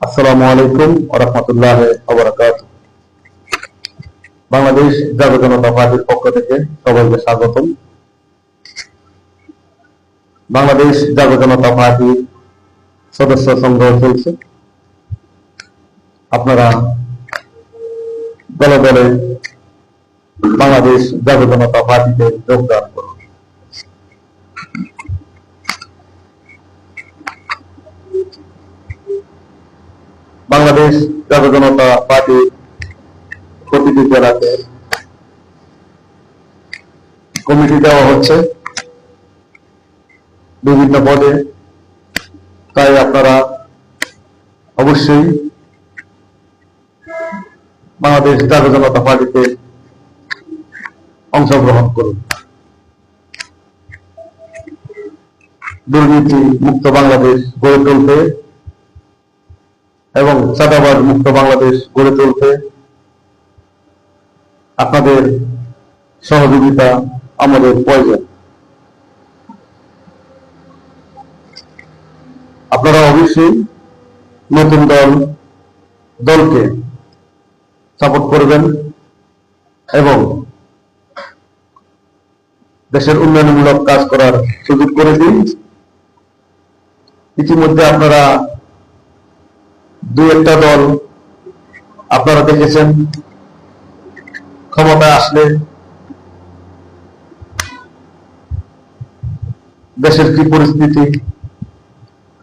আসসালামু আলাইকুম ওয়া রাহমাতুল্লাহি ওয়া বারাকাতুহু। বাংলাদেশ জাতীয় জনতা পার্টির পক্ষ থেকে সবাইকে স্বাগতম। বাংলাদেশ জাতীয় জনতা পার্টির সদস্য সংগ্রহ চলছে। আপনারা দলে দলে বাংলাদেশ জাতীয় জনতা পার্টিতে যোগদান করুন। বাংলাদেশ জাতীয় জনতা পার্টির প্রতিটি জেলাতে কমিটি দেওয়া হচ্ছে বিভিন্ন পদে, তাই আপনারা অবশ্যই বাংলাদেশ জাতীয় জনতা পার্টিতে অংশগ্রহণ করুন। দুর্নীতি মুক্ত বাংলাদেশ গড়ে তুলতে এবং চাঁদাবাজ মুক্ত বাংলাদেশ গড়ে তুলতে আপনাদের সহযোগিতা আমাদের প্রয়োজন। আপনারা অবশ্যই নতুন দলকে সাপোর্ট করবেন এবং দেশের উন্নয়নমূলক কাজ করার সুযোগ করে দিন। ইতিমধ্যে আপনারা দুই একটা দল আপনারা দেখেছেন ক্ষমতায় আসলে দেশের কি পরিস্থিতি,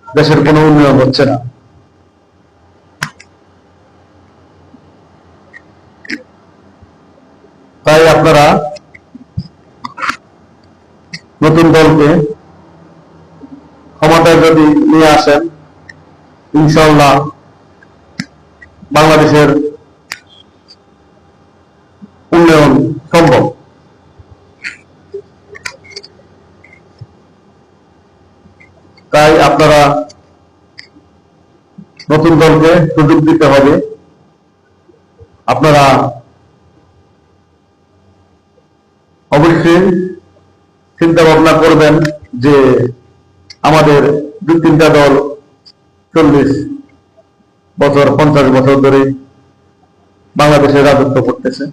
দেশের কোনো উন্নয়ন হচ্ছে না। তাই আপনারা নতুন দলকে ক্ষমতায় যদি নিয়ে আসেন, ইনশাআল্লাহ বাংলাদেশের উন্নয়ন সম্ভব। তাই আপনারা নতুন দলকে সুযোগ দিতে হবে। আপনারা অবশ্যই চিন্তা ভাবনা করবেন যে আমাদের দুই তিনটা দল 40 বছর 50 বছর ধরে বাংলাদেশে রাজত্ব করতেছে,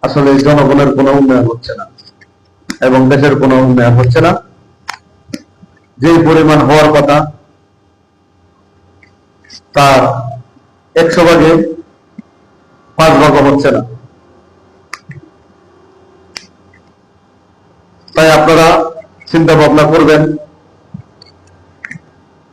আসলে জনগণের কোনো উন্নয়ন হচ্ছে না এবং দেশের কোনো উন্নয়ন হচ্ছে না। যে পরিমাণ হওয়ার কথা তার 100 ভাগে 5 ভাগও হচ্ছে না। তাই আপনারা চিন্তা ভাবনা করবেন